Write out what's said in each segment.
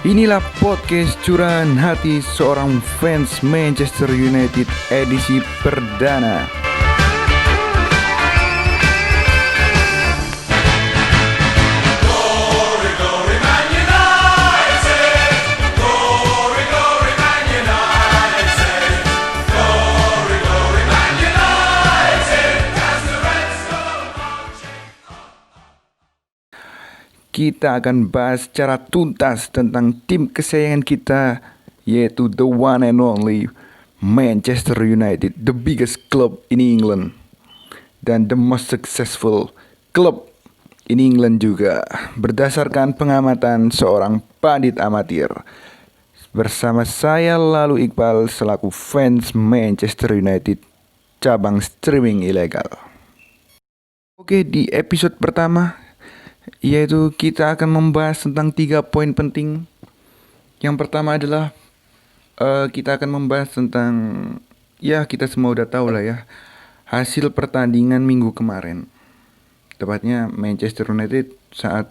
Inilah podcast curahan hati seorang fans Manchester United edisi perdana. Kita akan bahas secara tuntas tentang tim kesayangan kita, yaitu the one and only Manchester United, the biggest club in England dan the most successful club in England juga, berdasarkan pengamatan seorang pandit amatir. Bersama saya Lalu Iqbal selaku fans Manchester United cabang streaming ilegal. Oke, di episode pertama yaitu kita akan membahas tentang 3 poin penting. Yang pertama adalah kita akan membahas tentang, ya kita semua udah tahu lah ya, hasil pertandingan minggu kemarin. Tepatnya Manchester United saat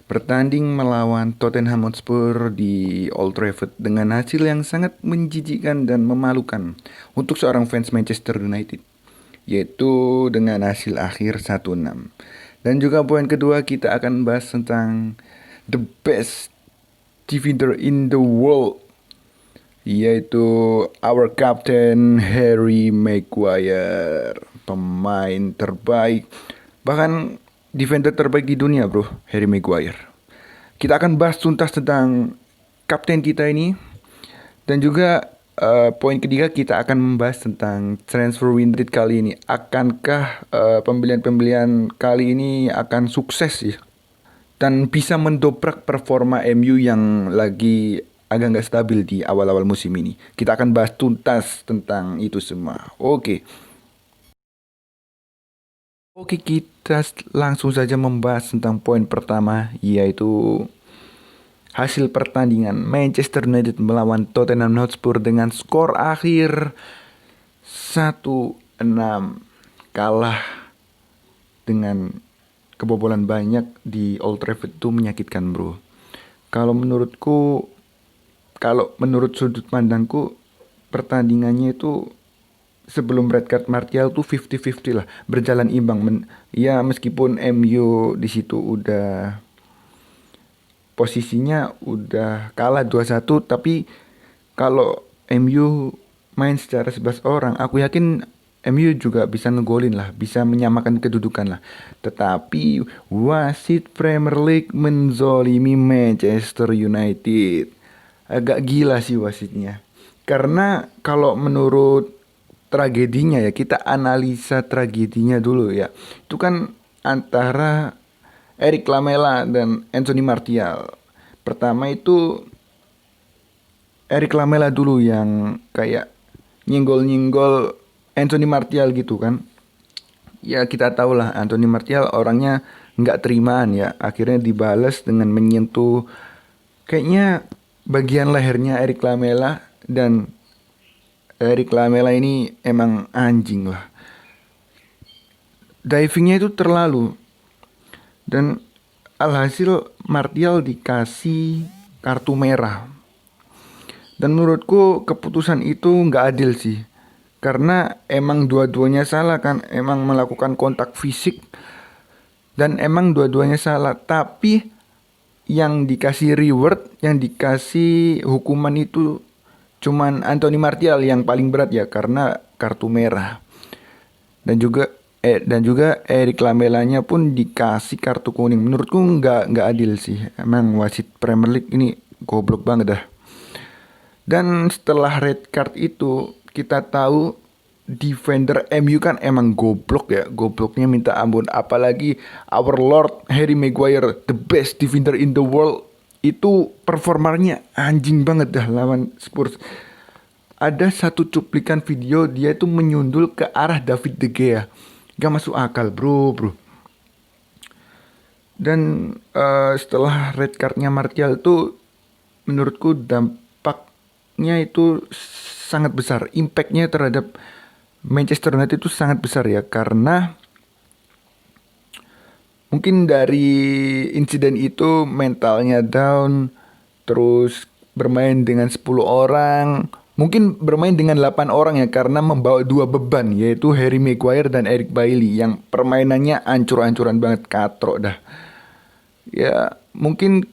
bertanding melawan Tottenham Hotspur di Old Trafford dengan hasil yang sangat menjijikkan dan memalukan untuk seorang fans Manchester United, yaitu dengan hasil akhir 1-6. Dan juga poin kedua kita akan bahas tentang the best defender in the world, yaitu our captain Harry Maguire, pemain terbaik, bahkan defender terbaik di dunia bro, Harry Maguire. Kita akan bahas tuntas tentang kapten kita ini. Dan juga poin ketiga kita akan membahas tentang transfer window kali ini. Akankah pembelian-pembelian kali ini akan sukses ya? Dan bisa mendobrak performa MU yang lagi agak nggak stabil di awal-awal musim ini. Kita akan bahas tuntas tentang itu semua. Oke, kita langsung saja membahas tentang poin pertama, yaitu hasil pertandingan Manchester United melawan Tottenham Hotspur dengan skor akhir 1-6. Kalah dengan kebobolan banyak di Old Trafford itu menyakitkan bro. Kalau menurut sudut pandangku, pertandingannya itu sebelum red card Martial tuh 50-50 lah, berjalan imbang. Ya meskipun MU di situ udah posisinya udah kalah 2-1, tapi kalau MU main secara 11 orang, aku yakin MU juga bisa ngegolin lah, bisa menyamakan kedudukan lah. Tetapi wasit Premier League menzolimi Manchester United. Agak gila sih wasitnya. Karena kalau menurut tragedinya ya, kita analisa tragedinya dulu ya. Itu kan antara Eric Lamela dan Anthony Martial. Pertama itu Eric Lamela dulu yang kayak nyenggol-nyenggol Anthony Martial gitu kan. Ya kita tahu lah Anthony Martial orangnya nggak terimaan ya. Akhirnya dibalas dengan menyentuh kayaknya bagian lehernya Eric Lamela. Dan Eric Lamela ini emang anjing lah. Divingnya itu terlalu. Dan alhasil Martial dikasih kartu merah. Dan menurutku keputusan itu nggak adil sih. Karena emang dua-duanya salah kan. Emang melakukan kontak fisik. Dan emang dua-duanya salah. Tapi yang dikasih reward, yang dikasih hukuman itu cuman Anthony Martial yang paling berat ya. Karena kartu merah. Dan juga Eric Lamelanya pun dikasih kartu kuning. Menurutku nggak adil sih. Emang wasit Premier League ini goblok banget dah. Dan setelah red card itu kita tahu defender MU kan emang goblok ya. Gobloknya minta ampun. Apalagi our Lord Harry Maguire, the best defender in the world, itu performanya anjing banget dah lawan Spurs. Ada satu cuplikan video dia itu menyundul ke arah David De Gea. Gak masuk akal bro. Dan setelah red cardnya Martial itu menurutku dampaknya itu sangat besar. Impactnya terhadap Manchester United itu sangat besar ya. Karena mungkin dari insiden itu mentalnya down. terus bermain dengan 10 orang, mungkin bermain dengan 8 orang ya karena membawa dua beban yaitu Harry Maguire dan Eric Bailly yang permainannya ancur-ancuran banget katrok dah. Ya, mungkin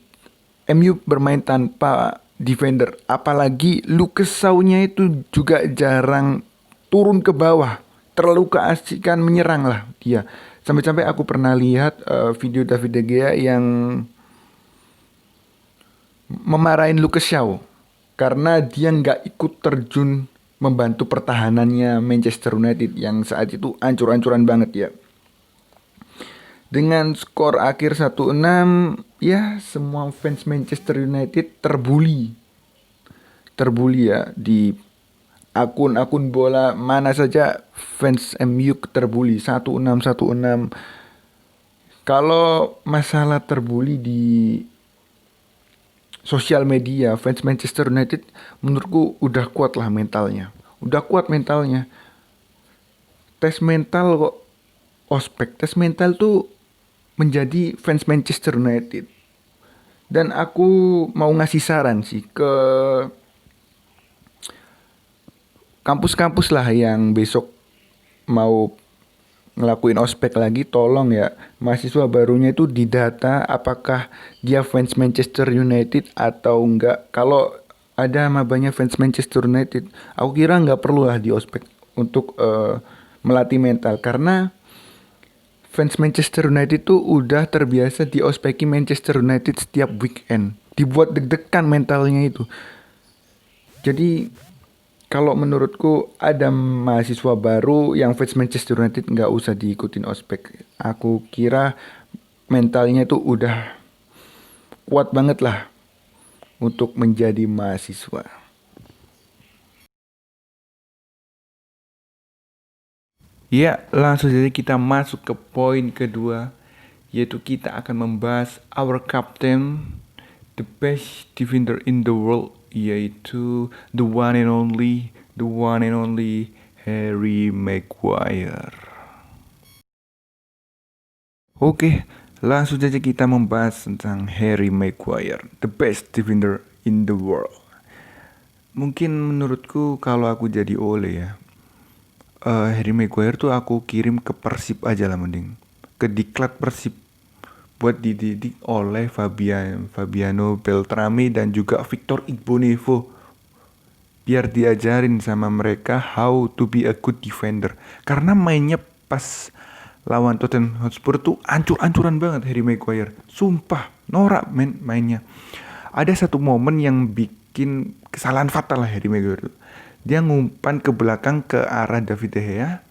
MU bermain tanpa defender, apalagi Lucas Shaw-nya itu juga jarang turun ke bawah. Terlalu keasikan menyerang lah dia. Sampai-sampai aku pernah lihat video David De Gea yang memarahin Lucas Shaw karena dia nggak ikut terjun membantu pertahanannya Manchester United yang saat itu ancur-ancuran banget ya. Dengan skor akhir 1-6, ya semua fans Manchester United terbuli. Terbuli ya di akun-akun bola mana saja fans MU terbuli 1-6 1-6. Kalau masalah terbuli di sosial media, fans Manchester United menurutku udah kuat lah mentalnya. Udah kuat mentalnya. Tes mental kok ospek. Tes mental tuh menjadi fans Manchester United. Dan aku mau ngasih saran sih ke kampus-kampus lah yang besok mau ngelakuin ospek lagi, tolong ya mahasiswa barunya itu didata apakah dia fans Manchester United atau enggak. Kalau ada mabanya fans Manchester United, aku kira nggak perlu lah di ospek untuk melatih mental karena fans Manchester United tuh udah terbiasa diospeki Manchester United setiap weekend. Dibuat deg-degan mentalnya itu. Jadi kalau menurutku ada mahasiswa baru yang fans Manchester United nggak usah diikutin ospek. Aku kira mentalnya tuh udah kuat banget lah untuk menjadi mahasiswa. Ya, langsung saja kita masuk ke poin kedua, yaitu kita akan membahas our captain, the best defender in the world, yaitu the one and only Harry Maguire. Oke, langsung saja kita membahas tentang Harry Maguire, the best defender in the world. Mungkin menurutku kalau aku jadi Ole ya, Harry Maguire tuh aku kirim ke Persib aja lah mending. Ke diklat Persib. Buat dididik oleh Fabiano Beltrami dan juga Victor Igbonevo. Biar diajarin sama mereka how to be a good defender. Karena mainnya pas lawan Tottenham Hotspur tuh ancur-ancuran banget Harry Maguire. Sumpah, norak mainnya. Ada satu momen yang bikin kesalahan fatal lah Harry Maguire tuh. Dia ngumpan ke belakang ke arah David De Gea.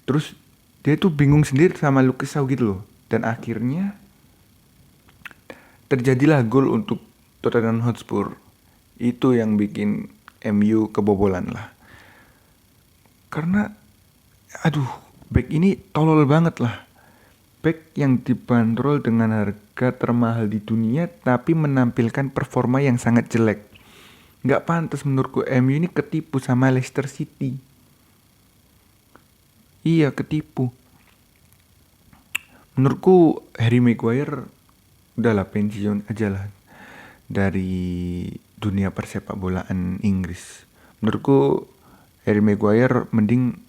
Terus dia tuh bingung sendiri sama Lucas Shaw gitu loh. Dan akhirnya terjadilah gol untuk Tottenham Hotspur. Itu yang bikin MU kebobolan lah. Karena back ini tolol banget lah. Back yang dibanderol dengan harga termahal di dunia tapi menampilkan performa yang sangat jelek. Nggak pantas menurutku MU ini ketipu sama Leicester City. Iya, ketipu. Menurutku Harry Maguire udahlah pensiun aja lah dari dunia persepak bolaan Inggris. Menurutku Harry Maguire mending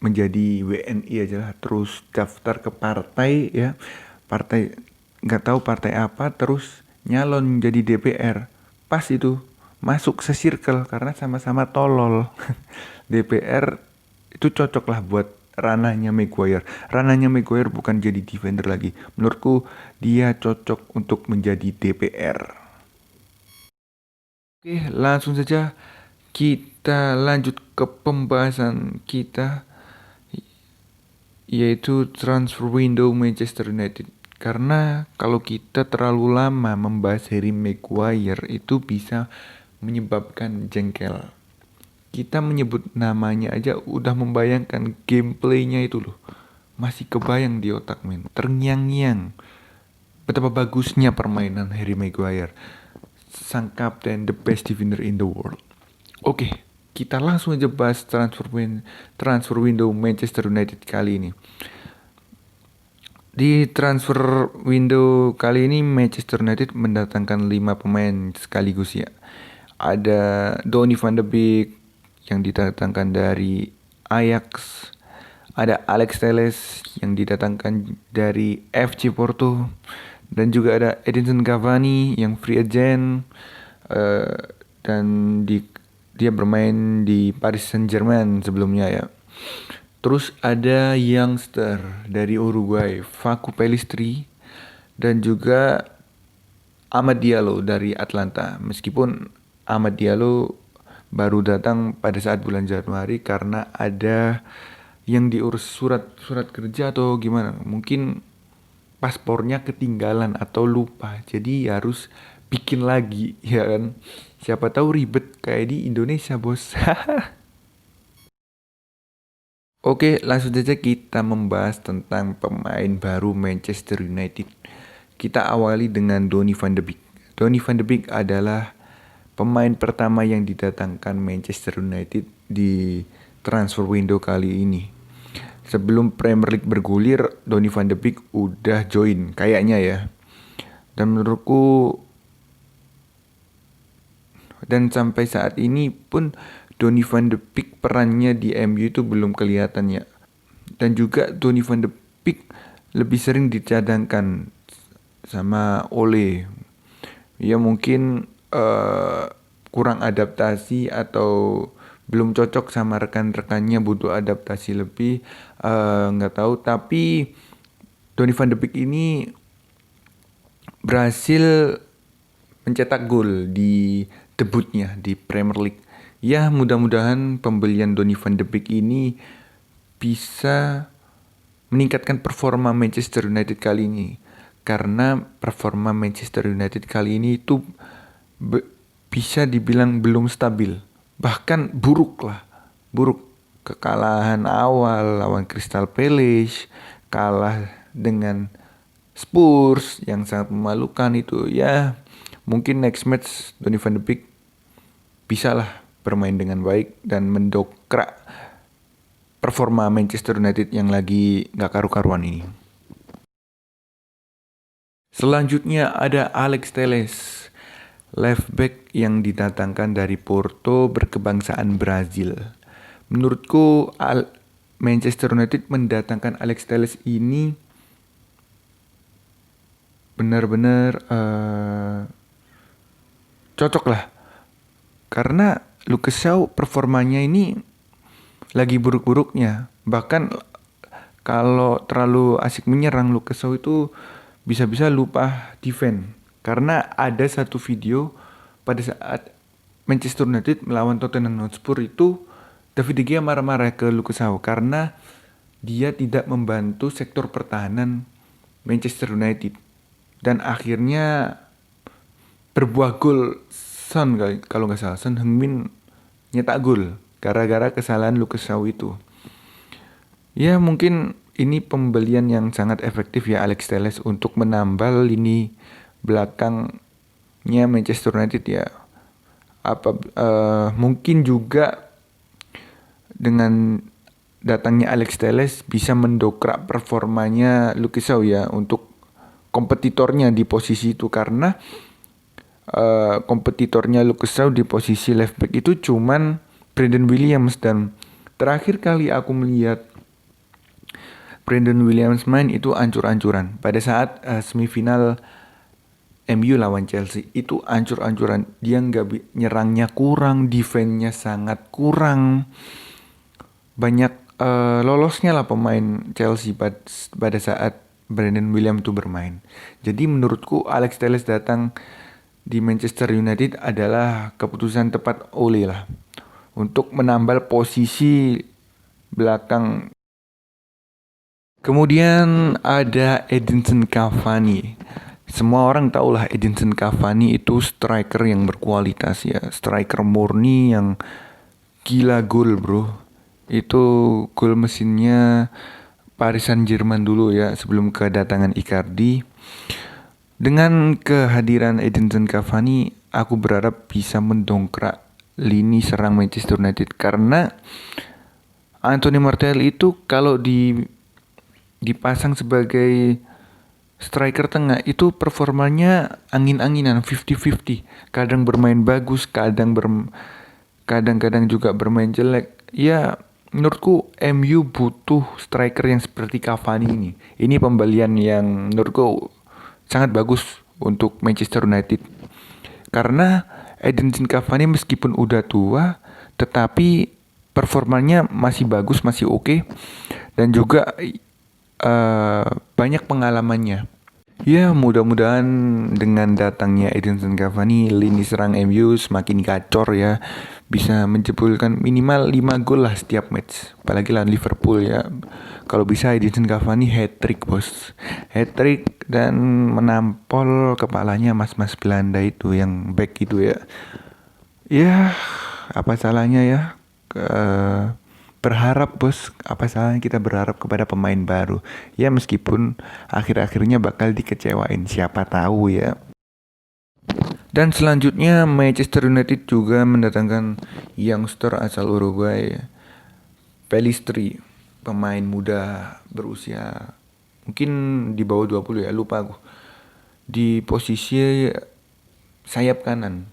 menjadi WNI aja lah, terus daftar ke partai ya. Partai nggak tahu partai apa, terus nyalon jadi DPR. Pas itu masuk se-circle karena sama-sama tolol. DPR itu cocok lah buat ranahnya Maguire. Ranahnya Maguire bukan jadi defender lagi. Menurutku dia cocok untuk menjadi DPR. Oke, langsung saja kita lanjut ke pembahasan kita, yaitu transfer window Manchester United. Karena kalau kita terlalu lama membahas Harry Maguire itu bisa menyebabkan jengkel. Kita menyebut namanya aja udah membayangkan gameplaynya itu loh. Masih kebayang di otak men. Terngiang-ngiang. Betapa bagusnya permainan Harry Maguire. Sang kapten, the best defender in the world. Oke, kita langsung aja bahas transfer window Manchester United kali ini. Di transfer window kali ini Manchester United mendatangkan 5 pemain sekaligus ya. Ada Donny van de Beek yang didatangkan dari Ajax. Ada Alex Telles yang didatangkan dari FC Porto. Dan juga ada Edinson Cavani yang free agent. eh, dan dia bermain di Paris Saint-Germain sebelumnya ya. Terus ada youngster dari Uruguay, Facu Pelistri, dan juga Amad Diallo dari Atlanta. Meskipun Amad Diallo baru datang pada saat bulan Januari karena ada yang diurus surat kerja atau gimana. Mungkin paspornya ketinggalan atau lupa. Jadi harus bikin lagi ya kan. Siapa tahu ribet kayak di Indonesia, Bos. Oke, langsung saja kita membahas tentang pemain baru Manchester United. Kita awali dengan Donny van de Beek. Donny van de Beek adalah pemain pertama yang didatangkan Manchester United di transfer window kali ini. Sebelum Premier League bergulir, Donny van de Beek udah join kayaknya ya. Dan menurutku dan sampai saat ini pun Donny van de Beek perannya di MU itu belum kelihatan ya. Dan juga Donny van de Beek lebih sering dicadangkan sama Ole. Ya mungkin kurang adaptasi atau belum cocok sama rekan-rekannya, butuh adaptasi lebih, nggak tahu. Tapi Donny van de Beek ini berhasil mencetak gol di debutnya di Premier League. Ya mudah-mudahan pembelian Donny van de Beek ini bisa meningkatkan performa Manchester United kali ini. Karena performa Manchester United kali ini itu bisa dibilang belum stabil. Bahkan buruk lah. Buruk. Kekalahan awal lawan Crystal Palace, kalah dengan Spurs yang sangat memalukan itu. Ya mungkin next match Donny van de Beek bisa lah bermain dengan baik dan mendokrak performa Manchester United yang lagi gak karu-karuan ini. Selanjutnya ada Alex Telles, left back yang didatangkan dari Porto berkebangsaan Brazil. Menurutku Manchester United mendatangkan Alex Telles ini benar-benar cocok lah. Karena Lucas Shaw performanya ini lagi buruk-buruknya. Bahkan kalau terlalu asik menyerang, Lucas Shaw itu bisa-bisa lupa defend. Karena ada satu video pada saat Manchester United melawan Tottenham Hotspur itu David De Gea marah-marah ke Lucas Shaw karena dia tidak membantu sektor pertahanan Manchester United. Dan akhirnya berbuah gol Son kalau nggak salah. Son Heung-min nyetak gol gara-gara kesalahan Lucas Shaw itu. Ya mungkin ini pembelian yang sangat efektif ya Alex Telles untuk menambal lini belakangnya Manchester United ya. Mungkin juga dengan datangnya Alex Telles bisa mendokrak performanya Lucas Shaw ya untuk kompetitornya di posisi itu. Karena kompetitornya Lucas Shaw di posisi left back itu cuman Brandon Williams. Dan terakhir kali aku melihat Brandon Williams main itu ancur-ancuran pada saat semifinal MU lawan Chelsea. Itu ancur-ancuran. Dia nggak nyerangnya kurang, defense-nya sangat kurang, banyak lolosnya lah pemain Chelsea pada saat Brandon Williams itu bermain. Jadi menurutku Alex Telles datang di Manchester United adalah keputusan tepat Ole lah untuk menambal posisi belakang. Kemudian ada Edinson Cavani. Semua orang tahu lah Edinson Cavani itu striker yang berkualitas ya, striker murni yang gila gol bro. Itu gol mesinnya Paris Saint-Germain dulu ya sebelum kedatangan Icardi. Dengan kehadiran Edinson Cavani, aku berharap bisa mendongkrak lini serang Manchester United. Karena Anthony Martial itu kalau di dipasang sebagai striker tengah itu performanya angin-anginan 50-50. Kadang bermain bagus, kadang-kadang juga bermain jelek. Ya, menurutku MU butuh striker yang seperti Cavani ini. Ini pembelian yang menurutku sangat bagus untuk Manchester United. Karena Edinson Cavani meskipun udah tua, tetapi performanya masih bagus, masih oke. Dan juga banyak pengalamannya. Ya, mudah-mudahan dengan datangnya Edinson Cavani, lini serang MU semakin gacor ya. Bisa menjebulkan minimal 5 gol lah setiap match. Apalagi lawan Liverpool ya. Kalau bisa Edinson Cavani hat-trick, bos. Hat-trick dan menampol kepalanya mas-mas Belanda itu yang back itu ya. Ya, apa salahnya ya? Berharap, bos, apa salahnya kita berharap kepada pemain baru ya, meskipun akhir-akhirnya bakal dikecewain, siapa tahu ya. Dan selanjutnya Manchester United juga mendatangkan youngster asal Uruguay, Pelistri, pemain muda berusia mungkin di bawah 20 ya, lupa aku, di posisi sayap kanan.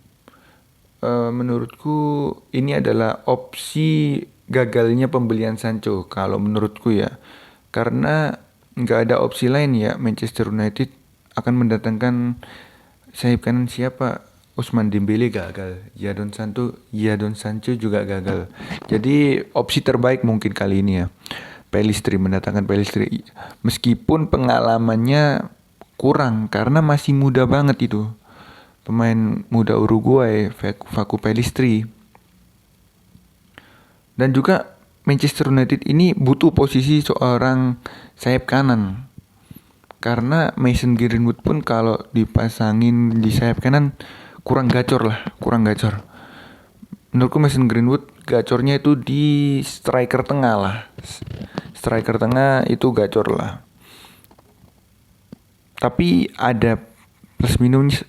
Menurutku ini adalah opsi gagalnya pembelian Sancho kalau menurutku ya, karena nggak ada opsi lain ya. Manchester United akan mendatangkan sayap kanan siapa? Ousmane Dembele gagal, Jadon Sancho juga gagal. Jadi opsi terbaik mungkin kali ini ya, Pelistri, mendatangkan Pelistri. Meskipun pengalamannya kurang karena masih muda banget itu. Pemain muda Uruguay, Facu Pelistri. Dan juga Manchester United ini butuh posisi seorang sayap kanan. Karena Mason Greenwood pun kalau dipasangin di sayap kanan kurang gacor. Menurutku Mason Greenwood gacornya itu di striker tengah lah. Striker tengah itu gacor lah. Tapi ada plus minusnya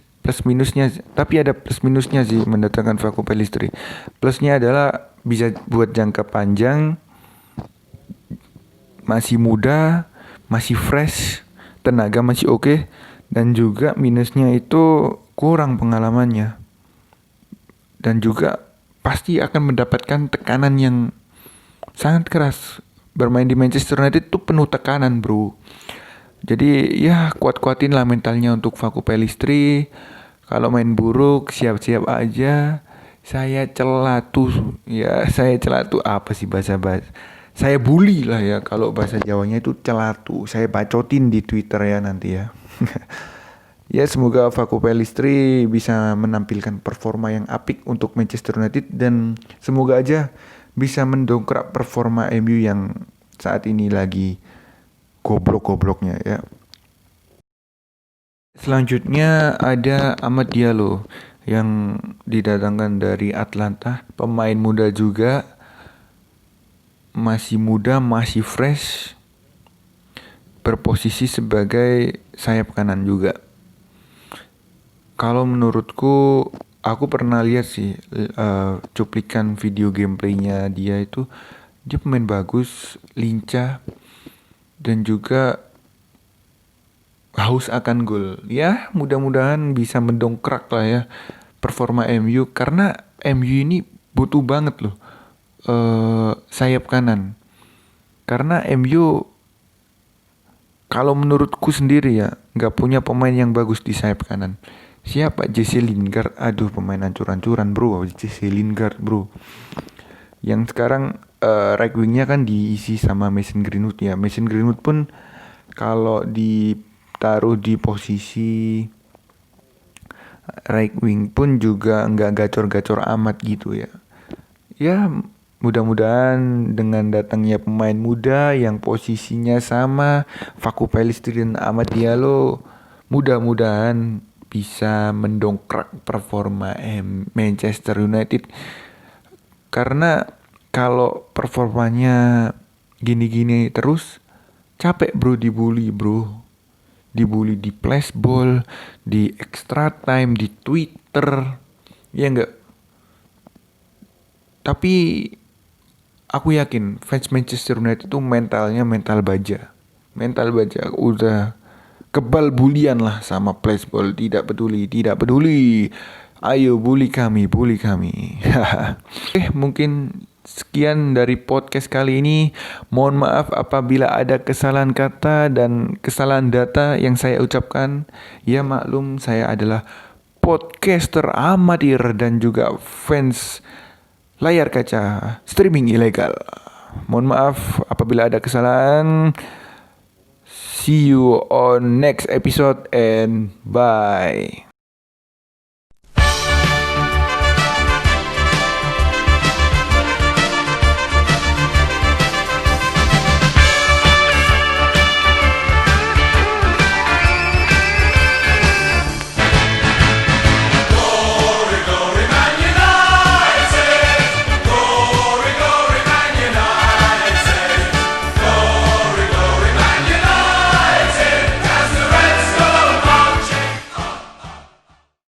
sih mendatangkan Facu Pelistri. Plusnya adalah bisa buat jangka panjang, masih muda, masih fresh, tenaga masih oke. Dan juga minusnya itu kurang pengalamannya. Dan juga pasti akan mendapatkan tekanan yang sangat keras. Bermain di Manchester United itu penuh tekanan, bro. Jadi ya kuat-kuatin lah mentalnya untuk Facu Pelistri. Kalau main buruk siap-siap aja. Saya celatu apa sih bahasa. Saya bully lah ya, kalau bahasa Jawanya itu celatu. Saya bacotin di Twitter ya nanti ya. Ya, semoga Facu Pelistri bisa menampilkan performa yang apik untuk Manchester United, dan semoga aja bisa mendongkrak performa MU yang saat ini lagi goblok-gobloknya ya. Selanjutnya ada Amad Diallo yang didatangkan dari Atlanta, pemain muda juga, masih muda, masih fresh, berposisi sebagai sayap kanan juga. Kalau menurutku, aku pernah lihat sih cuplikan video gameplaynya dia itu, dia pemain bagus, lincah, dan juga haus akan gol. Ya, mudah-mudahan bisa mendongkrak lah ya performa MU, karena MU ini butuh banget loh sayap kanan. Karena MU kalau menurutku sendiri ya nggak punya pemain yang bagus di sayap kanan. Siapa? Jesse Lingard. Aduh, pemain ancur-ancuran, bro. Jesse Lingard, bro. Yang sekarang right wingnya kan diisi sama Mason Greenwood ya. Mason Greenwood pun kalau ditaruh di posisi right wing pun juga nggak gacor-gacor amat gitu ya. Ya, mudah-mudahan dengan datangnya pemain muda yang posisinya sama Facu Pelistri dan Amad Diallo, mudah-mudahan bisa mendongkrak performa Manchester United. Karena kalau performanya gini-gini terus, capek bro dibully, bro. Dibully di flashball, di extra time, di Twitter. Ya enggak. Tapi aku yakin fans Manchester United itu mentalnya mental baja. mental baja udah kebal bulian lah sama flashball. Tidak peduli. Ayo bully kami. Mungkin sekian dari podcast kali ini. Mohon maaf apabila ada kesalahan kata dan kesalahan data yang saya ucapkan. Ya maklum, saya adalah podcaster amatir dan juga fans layar kaca streaming ilegal. Mohon maaf apabila ada kesalahan. See you on next episode and bye.